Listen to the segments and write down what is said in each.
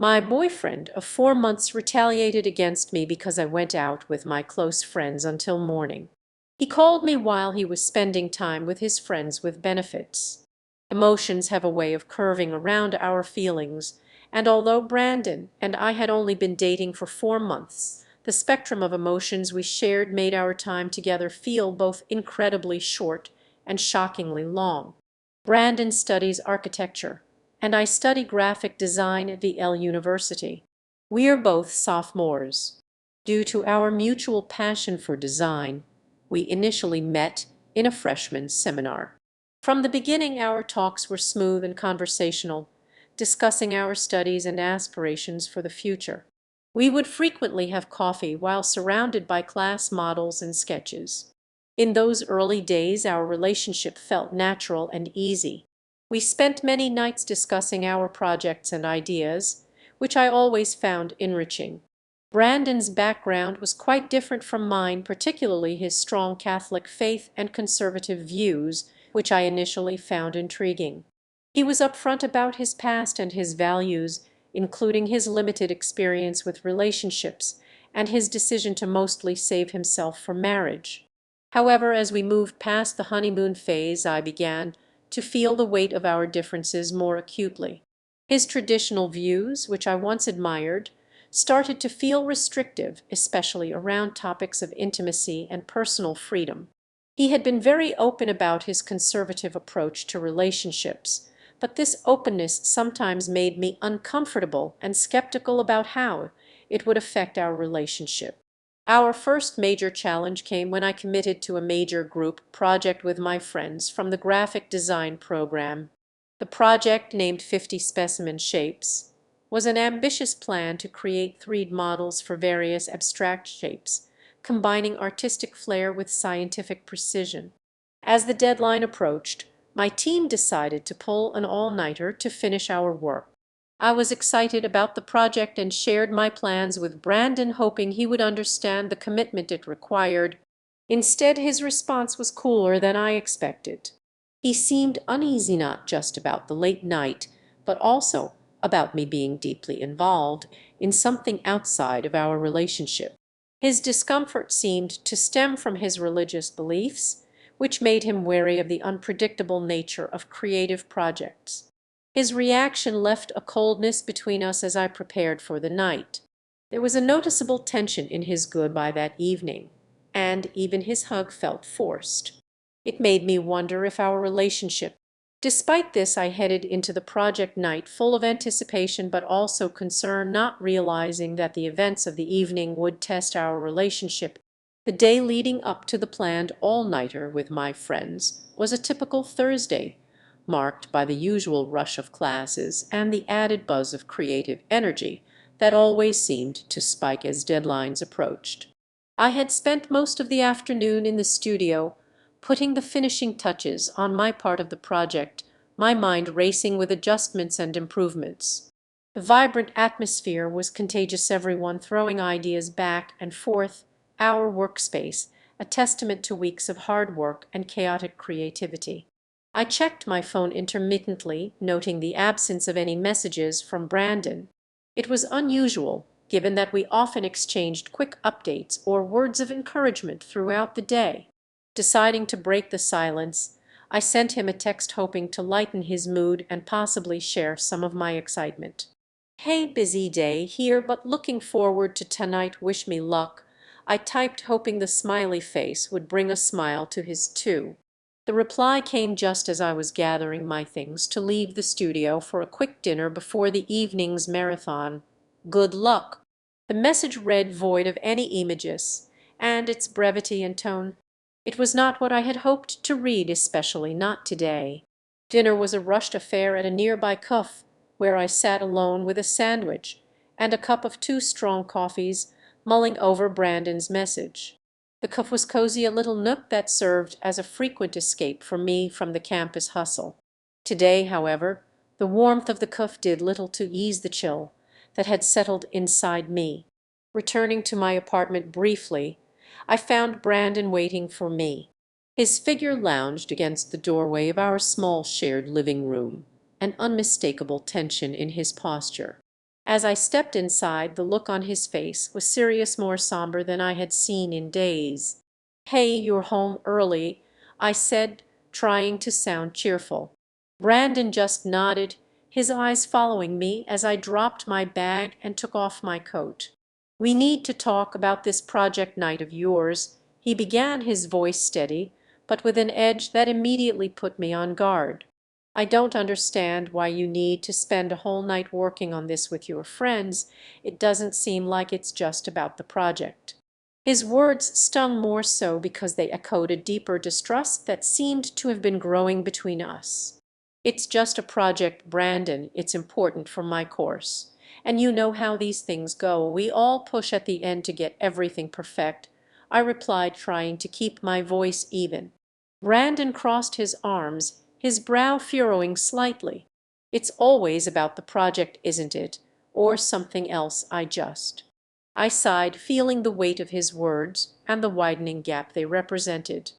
My boyfriend of 4 months retaliated against me because I went out with my close friends until morning. He called me while he was spending time with his friends with benefits. Emotions have a way of curving around our feelings, and although Brandon and I had only been dating for 4 months, the spectrum of emotions we shared made our time together feel both incredibly short and shockingly long. Brandon studies architecture, and I study graphic design at the University. We are both sophomores. Due to our mutual passion for design, we initially met in a freshman seminar. From the beginning, our talks were smooth and conversational, discussing our studies and aspirations for the future. We would frequently have coffee while surrounded by class models and sketches. In those early days, our relationship felt natural and easy. We spent many nights discussing our projects and ideas, which I always found enriching. Brandon's background was quite different from mine, particularly his strong Catholic faith and conservative views, which I initially found intriguing. He was upfront about his past and his values, including his limited experience with relationships and his decision to mostly save himself for marriage. However, as we moved past the honeymoon phase, I began to feel the weight of our differences more acutely. His traditional views, which I once admired, started to feel restrictive, especially around topics of intimacy and personal freedom. He had been very open about his conservative approach to relationships, but this openness sometimes made me uncomfortable and skeptical about how it would affect our relationship. Our first major challenge came when I committed to a major group project with my friends from the graphic design program. The project, named 50 Specimen Shapes, was an ambitious plan to create 3D models for various abstract shapes, combining artistic flair with scientific precision. As the deadline approached, my team decided to pull an all-nighter to finish our work. I was excited about the project and shared my plans with Brandon, hoping he would understand the commitment it required. Instead, his response was cooler than I expected. He seemed uneasy not just about the late night, but also about me being deeply involved in something outside of our relationship. His discomfort seemed to stem from his religious beliefs, which made him wary of the unpredictable nature of creative projects. His reaction left a coldness between us as I prepared for the night. There was a noticeable tension in his goodbye that evening, and even his hug felt forced. It made me wonder if our relationship. Despite this, I headed into the project night full of anticipation but also concern, not realizing that the events of the evening would test our relationship. The day leading up to the planned all-nighter with my friends was a typical Thursday, marked by the usual rush of classes and the added buzz of creative energy that always seemed to spike as deadlines approached. I had spent most of the afternoon in the studio, putting the finishing touches on my part of the project, my mind racing with adjustments and improvements. The vibrant atmosphere was contagious, everyone throwing ideas back and forth, our workspace, a testament to weeks of hard work and chaotic creativity. I checked my phone intermittently, noting the absence of any messages from Brandon. It was unusual, given that we often exchanged quick updates or words of encouragement throughout the day. Deciding to break the silence, I sent him a text hoping to lighten his mood and possibly share some of my excitement. "Hey, busy day here, but looking forward to tonight. Wish me luck." I typed, hoping the smiley face would bring a smile to his too. The reply came just as I was gathering my things to leave the studio for a quick dinner before the evening's marathon. "Good luck." The message read void of any images, and its brevity and tone. It was not what I had hoped to read, especially not today. Dinner was a rushed affair at a nearby cafe, where I sat alone with a sandwich and a cup of 2 strong coffees, mulling over Brandon's message. The cafe was cozy, a little nook that served as a frequent escape for me from the campus hustle. Today, however, the warmth of the cafe did little to ease the chill that had settled inside me. Returning to my apartment briefly, I found Brandon waiting for me. His figure lounged against the doorway of our small shared living room, an unmistakable tension in his posture. As I stepped inside, the look on his face was serious, more somber than I had seen in days. "Hey, you're home early," I said, trying to sound cheerful. Brandon just nodded, his eyes following me as I dropped my bag and took off my coat. "We need to talk about this project night of yours," he began, his voice steady, but with an edge that immediately put me on guard. "I don't understand why you need to spend a whole night working on this with your friends. It doesn't seem like it's just about the project." His words stung more so because they echoed a deeper distrust that seemed to have been growing between us. "It's just a project, Brandon. It's important for my course. And you know how these things go. We all push at the end to get everything perfect," I replied, trying to keep my voice even. Brandon crossed his arms, his brow furrowing slightly. "It's always about the project, isn't it? Or something else, I just—" I sighed, feeling the weight of his words and the widening gap they represented.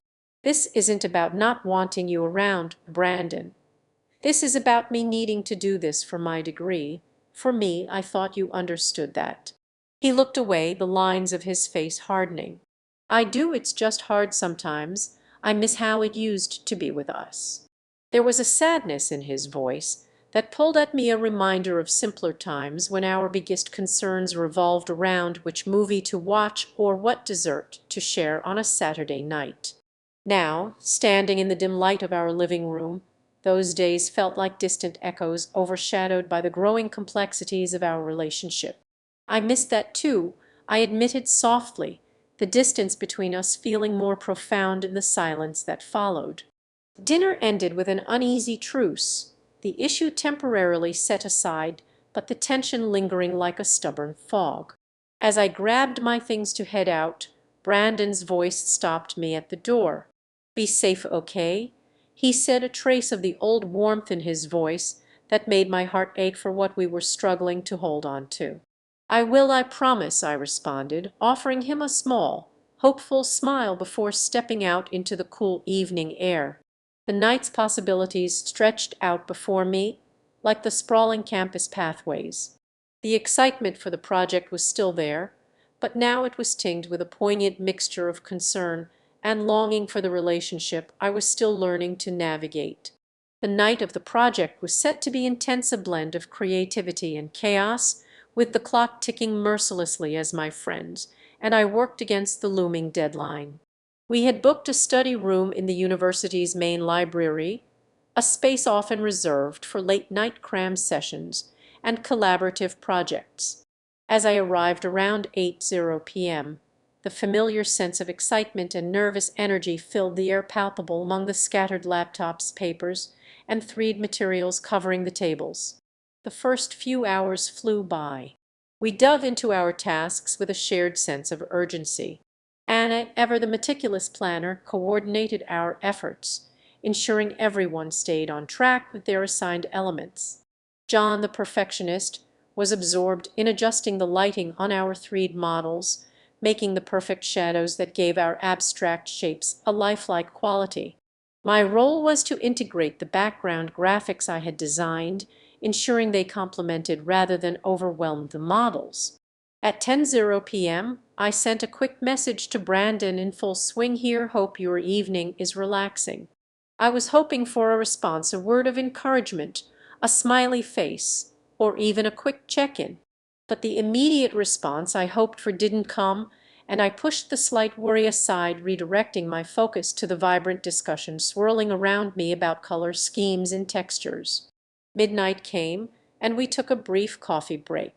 "This isn't about not wanting you around, Brandon. This is about me needing to do this for my degree. For me, I thought you understood that." He looked away, the lines of his face hardening. "I do, it's just hard sometimes. I miss how it used to be with us." There was a sadness in his voice that pulled at me, a reminder of simpler times when our biggest concerns revolved around which movie to watch or what dessert to share on a Saturday night. Now, standing in the dim light of our living room, those days felt like distant echoes, overshadowed by the growing complexities of our relationship. "I miss that too," I admitted softly, the distance between us feeling more profound in the silence that followed. Dinner ended with an uneasy truce, the issue temporarily set aside, but the tension lingering like a stubborn fog. As I grabbed my things to head out, Brandon's voice stopped me at the door. "Be safe, okay?" he said, a trace of the old warmth in his voice that made my heart ache for what we were struggling to hold on to. "I will, I promise," I responded, offering him a small, hopeful smile before stepping out into the cool evening air. The night's possibilities stretched out before me like the sprawling campus pathways. The excitement for the project was still there, but now it was tinged with a poignant mixture of concern and longing for the relationship I was still learning to navigate. The night of the project was set to be intense, a blend of creativity and chaos, with the clock ticking mercilessly as my friends and I worked against the looming deadline. We had booked a study room in the university's main library, a space often reserved for late-night cram sessions and collaborative projects. As I arrived around 8:00 p.m., the familiar sense of excitement and nervous energy filled the air, palpable among the scattered laptops, papers, and 3D materials covering the tables. The first few hours flew by. We dove into our tasks with a shared sense of urgency. Anna, ever the meticulous planner, coordinated our efforts, ensuring everyone stayed on track with their assigned elements. John, the perfectionist, was absorbed in adjusting the lighting on our 3D models, making the perfect shadows that gave our abstract shapes a lifelike quality. My role was to integrate the background graphics I had designed, ensuring they complemented rather than overwhelmed the models. At 10:00 p.m., I sent a quick message to Brandon: "In full swing here, hope your evening is relaxing." I was hoping for a response, a word of encouragement, a smiley face, or even a quick check-in. But the immediate response I hoped for didn't come, and I pushed the slight worry aside, redirecting my focus to the vibrant discussion swirling around me about color schemes and textures. Midnight came, and we took a brief coffee break.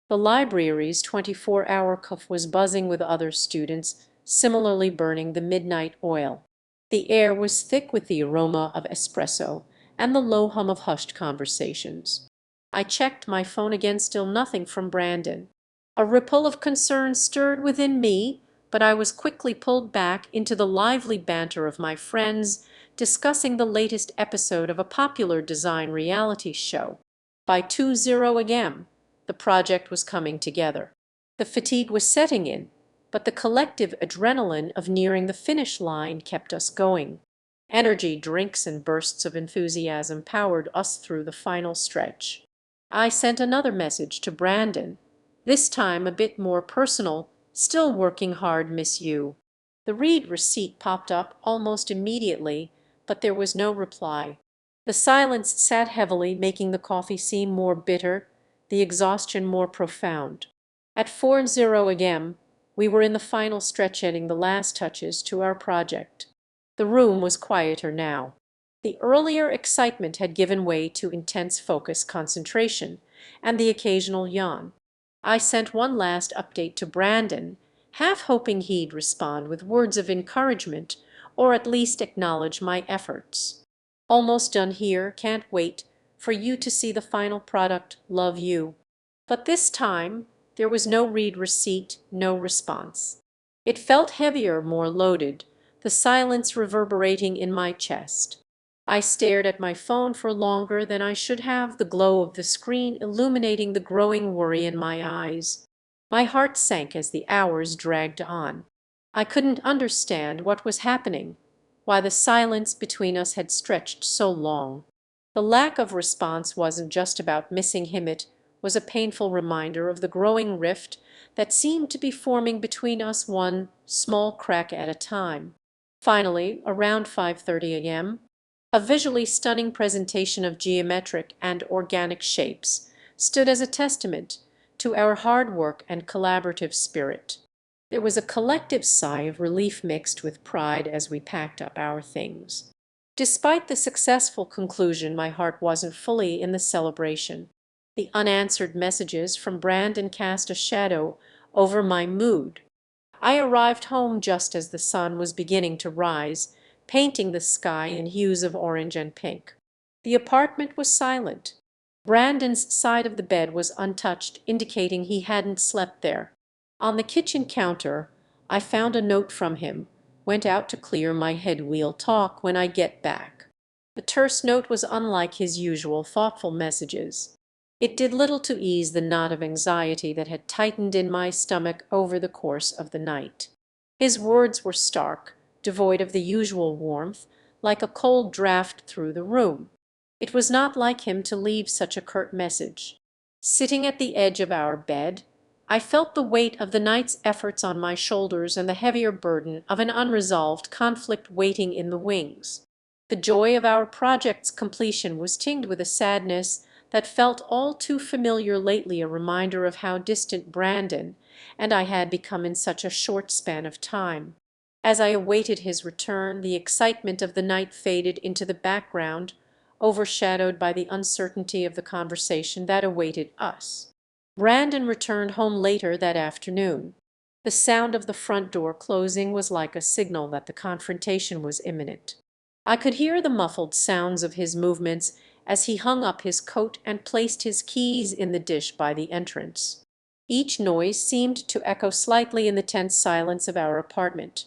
The library's 24-hour cuff was buzzing with other students, similarly burning the midnight oil. The air was thick with the aroma of espresso and the low hum of hushed conversations. I checked my phone again, still nothing from Brandon. A ripple of concern stirred within me, but I was quickly pulled back into the lively banter of my friends, discussing the latest episode of a popular design reality show. By 2:00 a.m., the project was coming together. The fatigue was setting in, but the collective adrenaline of nearing the finish line kept us going. Energy drinks and bursts of enthusiasm powered us through the final stretch. I sent another message to Brandon, this time a bit more personal. Still working hard, miss you. The read receipt popped up almost immediately, but there was no reply. The silence sat heavily, making the coffee seem more bitter, the exhaustion more profound. At 4:00 a.m. we were in the final stretch, adding the last touches to our project. The room was quieter now. The earlier excitement had given way to intense focus, concentration, and the occasional yawn. I sent one last update to Brandon, half hoping he'd respond with words of encouragement or at least acknowledge my efforts. Almost done here, can't wait for you to see the final product, love you. But this time there was no read receipt, no response. It felt heavier, more loaded, the silence reverberating in my chest. I stared at my phone for longer than I should have, the glow of the screen illuminating the growing worry in my eyes. My heart sank as the hours dragged on. I couldn't understand what was happening, why the silence between us had stretched so long. The lack of response wasn't just about missing him, it was a painful reminder of the growing rift that seemed to be forming between us, one small crack at a time. Finally, around 5:30 a.m., a visually stunning presentation of geometric and organic shapes stood as a testament to our hard work and collaborative spirit. There was a collective sigh of relief mixed with pride as we packed up our things. Despite the successful conclusion, my heart wasn't fully in the celebration. The unanswered messages from Brandon cast a shadow over my mood. I arrived home just as the sun was beginning to rise, painting the sky in hues of orange and pink. The apartment was silent. Brandon's side of the bed was untouched, indicating he hadn't slept there. On the kitchen counter, I found a note from him. Went out to clear my head, we'll talk when I get back. The terse note was unlike his usual thoughtful messages. It did little to ease the knot of anxiety that had tightened in my stomach over the course of the night. His words were stark, devoid of the usual warmth, like a cold draft through the room. It was not like him to leave such a curt message. Sitting at the edge of our bed, I felt the weight of the night's efforts on my shoulders and the heavier burden of an unresolved conflict waiting in the wings. The joy of our project's completion was tinged with a sadness that felt all too familiar lately, a reminder of how distant Brandon and I had become in such a short span of time. As I awaited his return, the excitement of the night faded into the background, overshadowed by the uncertainty of the conversation that awaited us. Brandon returned home later that afternoon. The sound of the front door closing was like a signal that the confrontation was imminent. I could hear the muffled sounds of his movements as he hung up his coat and placed his keys in the dish by the entrance. Each noise seemed to echo slightly in the tense silence of our apartment.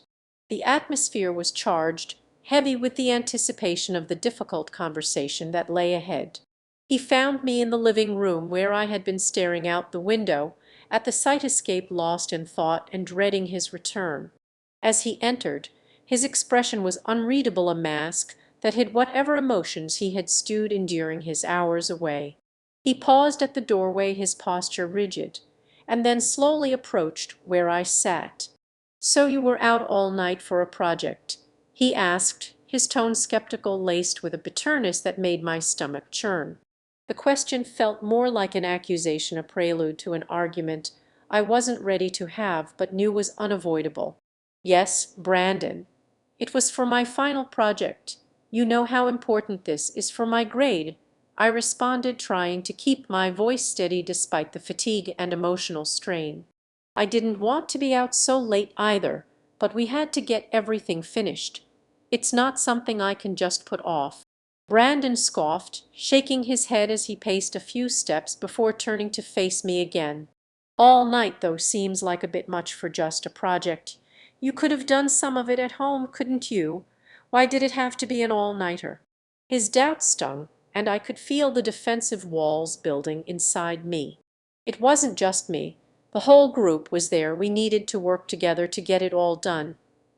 The atmosphere was charged, heavy with the anticipation of the difficult conversation that lay ahead. He found me in the living room where I had been staring out the window at the cityscape, lost in thought and dreading his return. As he entered, his expression was unreadable, a mask that hid whatever emotions he had stewed in during his hours away. He paused at the doorway, his posture rigid, and then slowly approached where I sat. "So you were out all night for a project?" he asked, his tone skeptical, laced with a bitterness that made my stomach churn. The question felt more like an accusation, a prelude to an argument I wasn't ready to have but knew was unavoidable. "Yes, Brandon. It was for my final project. You know how important this is for my grade," I responded, trying to keep my voice steady despite the fatigue and emotional strain. I didn't want to be out so late either, but we had to get everything finished. It's not something I can just put off. Brandon scoffed, shaking his head as he paced a few steps before turning to face me again. "All night, though, seems like a bit much for just a project. You could have done some of it at home, couldn't you? Why did it have to be an all-nighter?" His doubt stung, and I could feel the defensive walls building inside me. It wasn't just me. The whole group was there. We needed to work together to get it all done.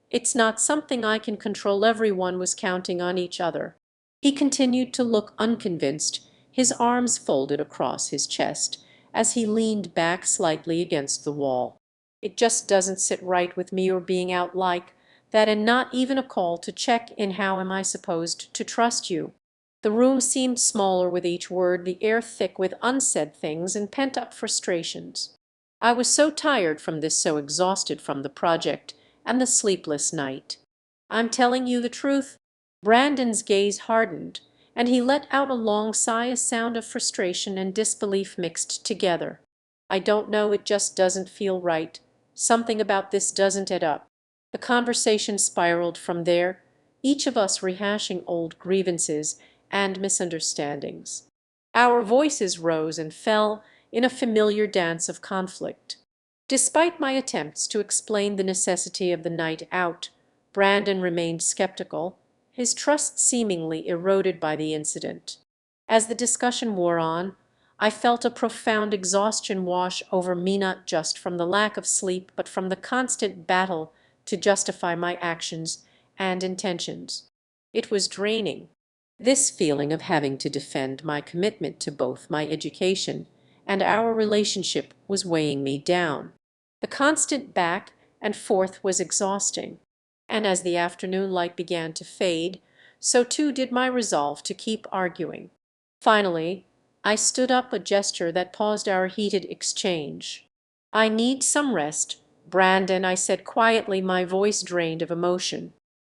It's not something I can control. Everyone was counting on each other. He continued to look unconvinced, his arms folded across his chest as he leaned back slightly against the wall. "It just doesn't sit right with me your being out like that and not even a call to check in. How am I supposed to trust you?" The room seemed smaller with each word, the air thick with unsaid things and pent-up frustrations. I was so tired from this, so exhausted from the project and the sleepless night. "I'm telling you the truth." Brandon's gaze hardened, and he let out a long sigh, a sound of frustration and disbelief mixed together. "I don't know, it just doesn't feel right. Something about this doesn't add up." The conversation spiraled from there, each of us rehashing old grievances and misunderstandings. Our voices rose and fell in a familiar dance of conflict. Despite my attempts to explain the necessity of the night out, Brandon remained skeptical, his trust seemingly eroded by the incident. As the discussion wore on, I felt a profound exhaustion wash over me, not just from the lack of sleep, but from the constant battle to justify my actions and intentions. It was draining. This feeling of having to defend my commitment to both my education and our relationship was weighing me down. The constant back and forth was exhausting, and as the afternoon light began to fade, so too did my resolve to keep arguing. Finally, I stood up, a gesture that paused our heated exchange. "I need some rest, Brandon," I said quietly, my voice drained of emotion.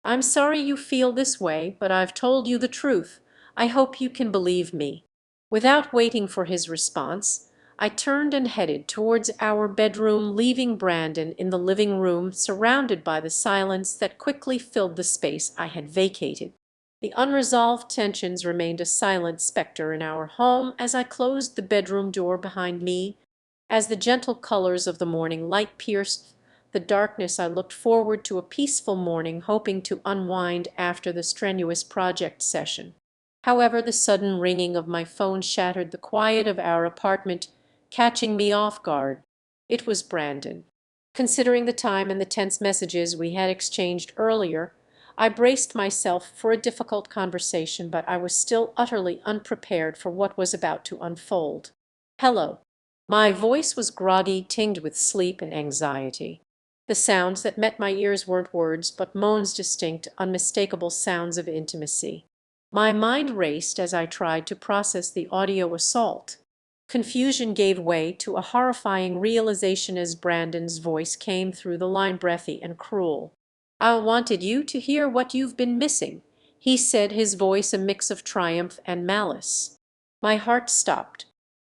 "I'm sorry you feel this way, but I've told you the truth. I hope you can believe me." Without waiting for his response, I turned and headed towards our bedroom, leaving Brandon in the living room surrounded by the silence that quickly filled the space I had vacated. The unresolved tensions remained a silent specter in our home as I closed the bedroom door behind me. As the gentle colors of the morning light pierced the darkness, I looked forward to a peaceful morning, hoping to unwind after the strenuous project session. However, the sudden ringing of my phone shattered the quiet of our apartment, catching me off guard. It was Brandon. Considering the time and the tense messages we had exchanged earlier, I braced myself for a difficult conversation, but I was still utterly unprepared for what was about to unfold. "Hello." My voice was groggy, tinged with sleep and anxiety. The sounds that met my ears weren't words, but moans, distinct, unmistakable sounds of intimacy. My mind raced as I tried to process the audio assault. Confusion gave way to a horrifying realization as Brandon's voice came through the line, breathy and cruel. "I wanted you to hear what you've been missing," he said, his voice a mix of triumph and malice. My heart stopped,